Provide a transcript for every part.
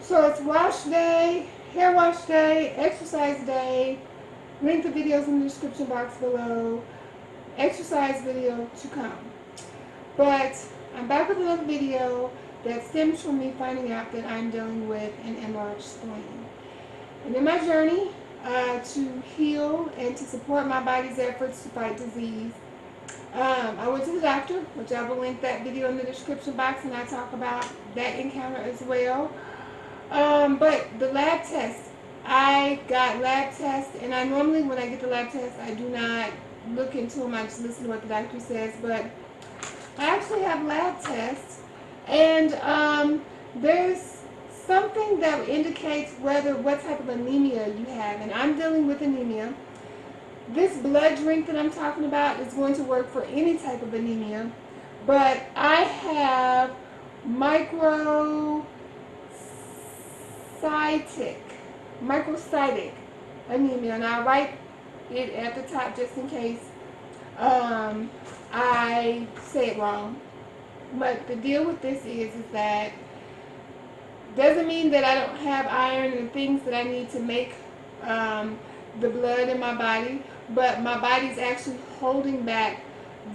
So it's wash day, hair wash day, exercise day. Link the videos in the description box below. Exercise video to come. But I'm back with another video that stems from me finding out that I'm dealing with an enlarged spleen. And in my journey to heal and to support my body's efforts to fight disease, I went to the doctor, which I will link that video in the description box, and I talk about that encounter as well. But the lab test, I got lab tests, and I normally, when I get the lab test, I do not look into them. I just listen to what the doctor says. But I actually have lab tests, and there's something that indicates what type of anemia you have, and I'm dealing with anemia. This blood drink that I'm talking about is going to work for any type of anemia, but I have microcytic anemia, and I'll write it at the top just in case I say it wrong. But the deal with this is that doesn't mean that I don't have iron and things that I need to make the blood in my body, but my body's actually holding back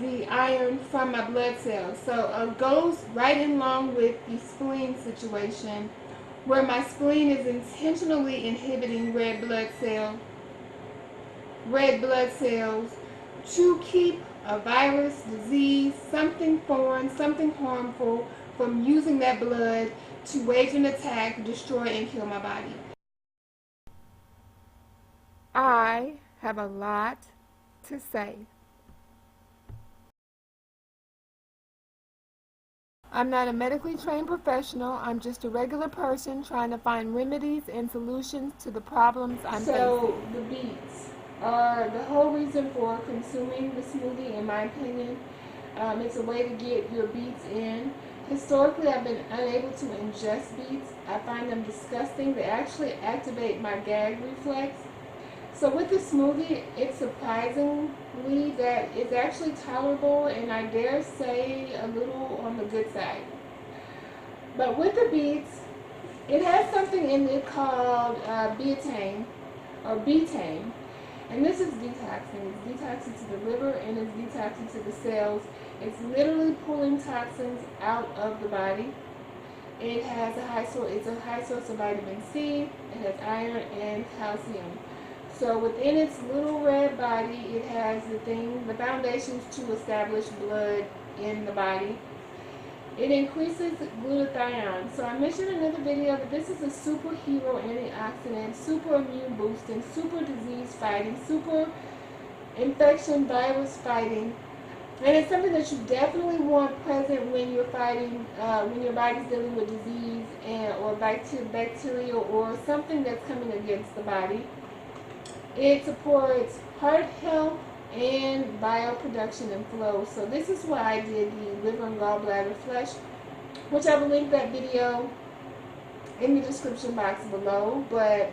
the iron from my blood cells. So it goes right in along with the spleen situation, where my spleen is intentionally inhibiting red blood cells to keep a virus, disease, something foreign, something harmful from using that blood to wage an attack, destroy, and kill my body. I have a lot to say. I'm not a medically trained professional. I'm just a regular person trying to find remedies and solutions to the problems I'm facing. So the beets are the whole reason for consuming the smoothie, in my opinion. It's a way to get your beets in. Historically, I've been unable to ingest beets. I find them disgusting. They actually activate my gag reflex. So with the smoothie, it's surprisingly that it's actually tolerable, and I dare say a little on the good side. But with the beets, it has something in it called betaine, or betaine, and this is detoxing. It's detoxing to the liver, and it's detoxing to the cells. It's literally pulling toxins out of the body. It has it's a high source of vitamin C. It has iron and calcium. So within its little red body, it has the foundations to establish blood in the body. It increases glutathione. So I mentioned in another video that this is a superhero antioxidant, super immune boosting, super disease fighting, super infection virus fighting. And it's something that you definitely want present when you're fighting, when your body's dealing with disease or bacterial or something that's coming against the body. It supports heart health and bioproduction and flow. So this is why I did the liver and gallbladder flush, which I will link that video in the description box below. But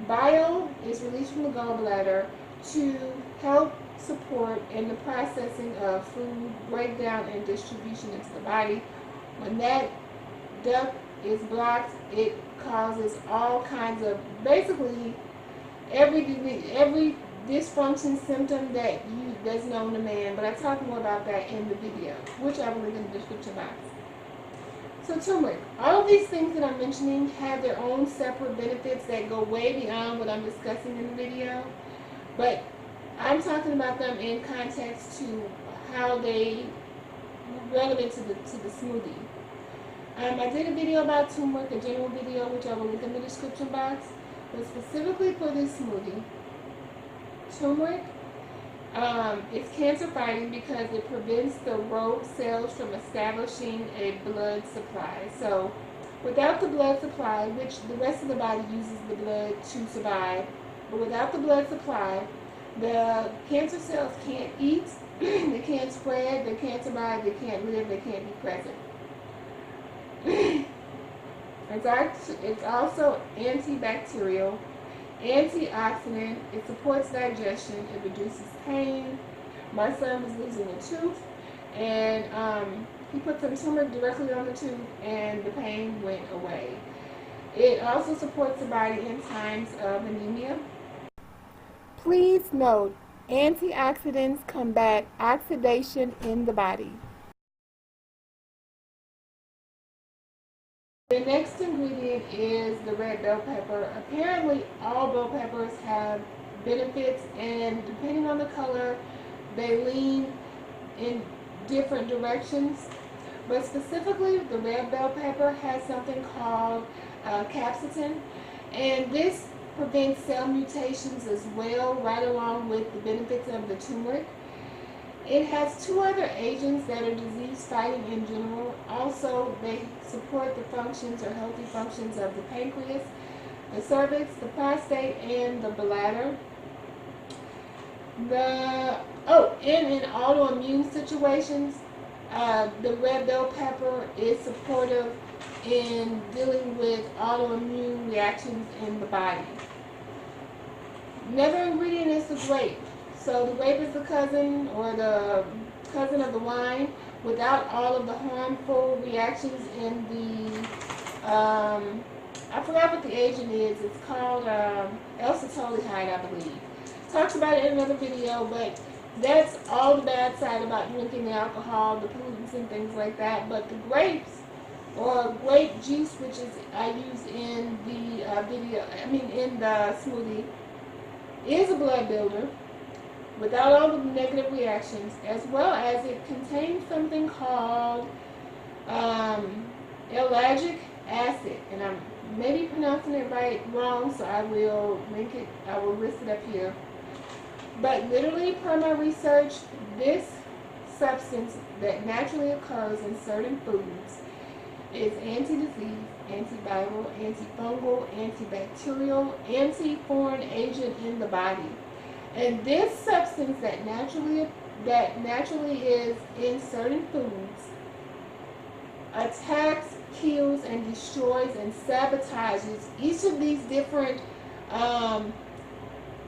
bile is released from the gallbladder to help support in the processing of food, breakdown, and distribution into the body. When that duct is blocked, it causes all kinds of, basically every dysfunction symptom that's known to man. But I talk more about that in the video, which I will link in the description box. So turmeric, all of these things that I'm mentioning have their own separate benefits that go way beyond what I'm discussing in the video, but I'm talking about them in context to how they relevant to the smoothie. I did a video about turmeric, a general video, which I will link in the description box, but specifically for this smoothie, turmeric, it's cancer fighting because it prevents the rogue cells from establishing a blood supply. So without the blood supply, which the rest of the body uses the blood to survive, but without the blood supply, the cancer cells can't eat, they can't spread, they can't survive, they can't live, they can't be present. It's also antibacterial, antioxidant, it supports digestion, it reduces pain. My son was losing a tooth, and He put some turmeric directly on the tooth and the pain went away. It also supports the body in times of anemia. Please note, antioxidants combat oxidation in the body. The next ingredient is the red bell pepper. Apparently, all bell peppers have benefits, and depending on the color, they lean in different directions. But specifically, the red bell pepper has something called capsaicin, and this prevents cell mutations as well, right along with the benefits of the turmeric. It has two other agents that are disease-fighting in general. Also, they support the functions or healthy functions of the pancreas, the cervix, the prostate, and the bladder. In autoimmune situations, the red bell pepper is supportive in dealing with autoimmune reactions in the body. Another ingredient is the grape. So the grape is the cousin or the cousin of the wine without all of the harmful reactions in the, I forgot what the agent is. It's called L-acetylhalide, I believe. Talked about it in another video, but that's all the bad side about drinking alcohol, the pollutants and things like that. But the grapes, or grape juice, which is I use in the in the smoothie, is a blood builder without all the negative reactions, as well as it contains something called ellagic acid, and I'm maybe pronouncing it wrong, so I will link it. I will list it up here. But literally, per my research, this substance that naturally occurs in certain foods is anti-disease, antiviral, antifungal, antibacterial, anti-foreign agent in the body. And this substance that naturally is in certain foods attacks, kills, and destroys and sabotages each of these different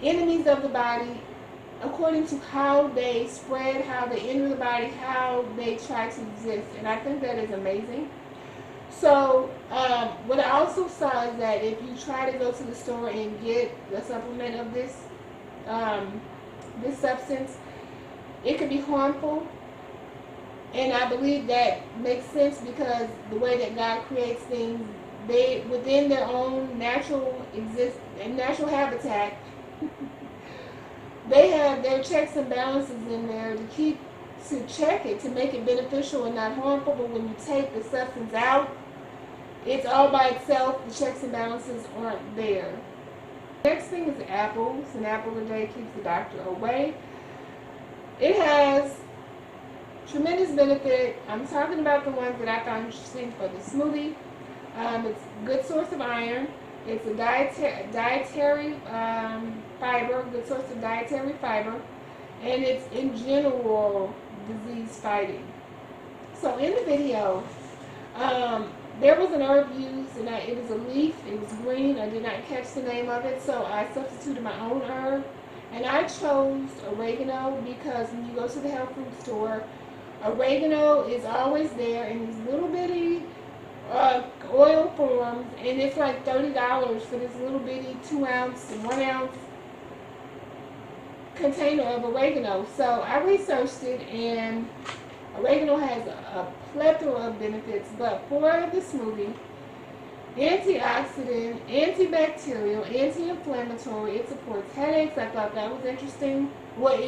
enemies of the body according to how they spread, how they enter the body, how they try to exist. And I think that is amazing. So what I also saw is that if you try to go to the store and get the supplement of this substance, it could be harmful. And I believe that makes sense because the way that God creates things, they within their own natural habitat, they have their checks and balances in there to check it, to make it beneficial and not harmful. But when you take the substance out, it's all by itself. The checks and balances aren't there. Next thing is apples. An apple a day keeps the doctor away. It has tremendous benefit. I'm talking about the ones that I found interesting for the smoothie. It's a good source of iron. It's a dietary fiber, good source of dietary fiber, and it's in general disease fighting. So in the video, there was an herb used, and it was a leaf. It was green. I did not catch the name of it, so I substituted my own herb. And I chose oregano because when you go to the health food store, oregano is always there in these little bitty oil forms, and it's like $30 for this little bitty 2-ounce and 1-ounce container of oregano. So I researched it, and oregano has a plethora of benefits, but for the smoothie, antioxidant, antibacterial, anti-inflammatory, it supports headaches. I thought that was interesting. Well,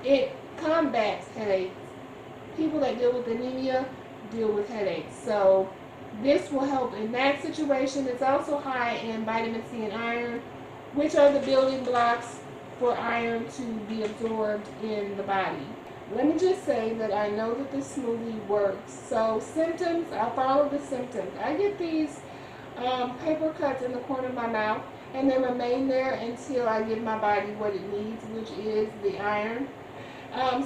it combats headaches. People that deal with anemia deal with headaches. So this will help in that situation. It's also high in vitamin C and iron, which are the building blocks for iron to be absorbed in the body. Let me just say that I know that this smoothie works. So symptoms, I follow the symptoms. I get these paper cuts in the corner of my mouth, and they remain there until I give my body what it needs, which is the iron.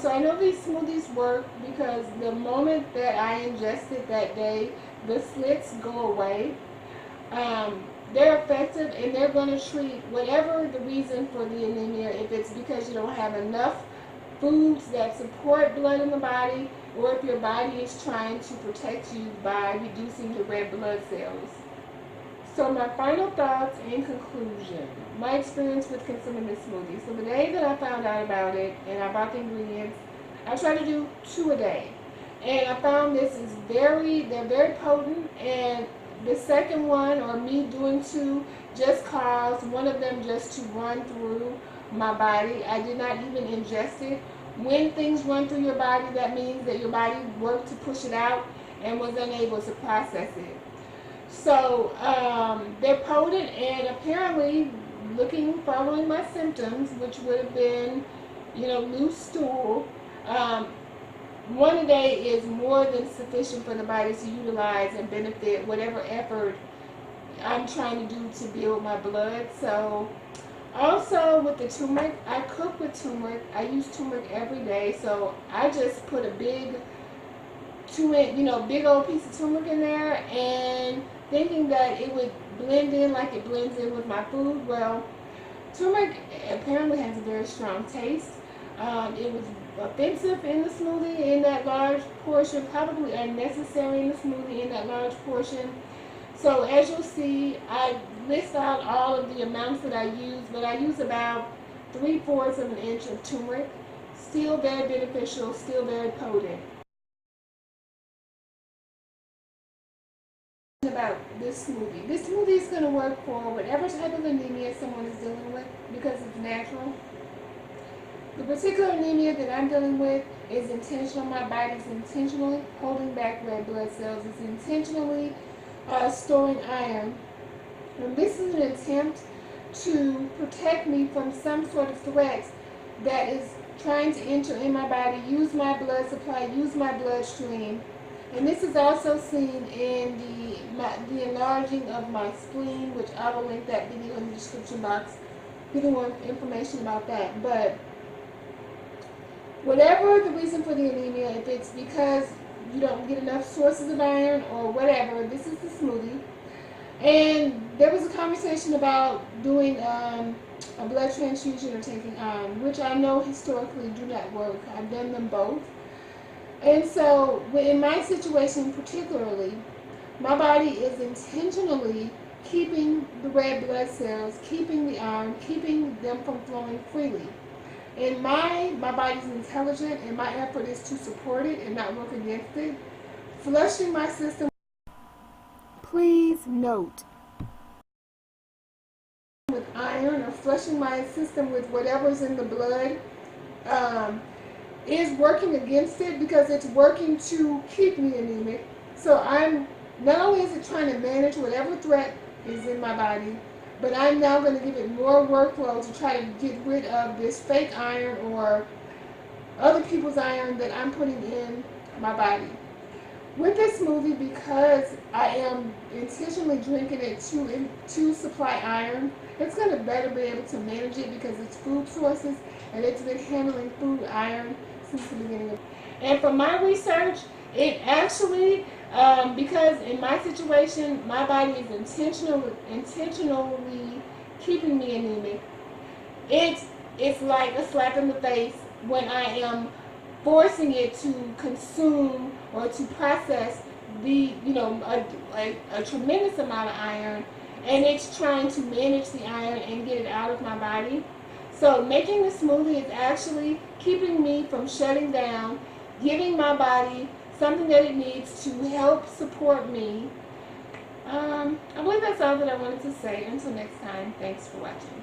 So I know these smoothies work because the moment that I ingest it that day, the slits go away. They're effective, and they're going to treat whatever the reason for the anemia. If it's because you don't have enough foods that support blood in the body, or if your body is trying to protect you by reducing your red blood cells. So my final thoughts in conclusion, my experience with consuming this smoothie. So the day that I found out about it and I bought the ingredients, I try to do 2 a day. And I found this is they're very potent, and the second one, or me doing 2, just caused one of them just to run through my body. I did not even ingest it. When things run through your body, that means that your body worked to push it out and was unable to process it. So they're potent, and apparently, following my symptoms, which would have been, loose stool, 1 a day is more than sufficient for the body to utilize and benefit whatever effort I'm trying to do to build my blood. So also with the turmeric, I cook with turmeric. I use turmeric every day, so I just put a big old piece of turmeric in there, and thinking that it would blend in like it blends in with my food. Well, turmeric apparently has a very strong taste. It was offensive in the smoothie in that large portion, probably unnecessary in the smoothie in that large portion. So as you'll see, I list out all of the amounts that I use, but I use about 3/4 of an inch of turmeric. Still very beneficial, still very potent. About this smoothie. This smoothie is going to work for whatever type of anemia someone is dealing with because it's natural. The particular anemia that I'm dealing with is intentional. My body's intentionally holding back red blood cells. It's intentionally storing iron. And this is an attempt to protect me from some sort of threat that is trying to enter in my body, use my blood supply, use my bloodstream. And this is also seen in the enlarging of my spleen, which I will link that video in the description box, give you more information about that. But whatever the reason for the anemia, if it's because you don't get enough sources of iron or whatever, this is the smoothie. And there was a conversation about doing a blood transfusion or taking iron, which I know historically do not work. I've done them both. And so in my situation particularly, my body is intentionally keeping the red blood cells, keeping the iron, keeping them from flowing freely. And my body's intelligent, and my effort is to support it and not work against it. Flushing my system. Please note, with iron, or flushing my system with whatever's in the blood, is working against it because it's working to keep me anemic. So not only is it trying to manage whatever threat is in my body, but I'm now going to give it more workload to try to get rid of this fake iron or other people's iron that I'm putting in my body. With this smoothie, because I am intentionally drinking it to supply iron, it's going to better be able to manage it because it's food sources, and it's been handling food iron since the beginning of. And from my research, it actually, because in my situation, my body is intentionally keeping me anemic. It's like a slap in the face when I am forcing it to consume or to process a tremendous amount of iron, and it's trying to manage the iron and get it out of my body. So making the smoothie is actually keeping me from shutting down, giving my body something that it needs to help support me. I believe that's all that I wanted to say. Until next time, thanks for watching.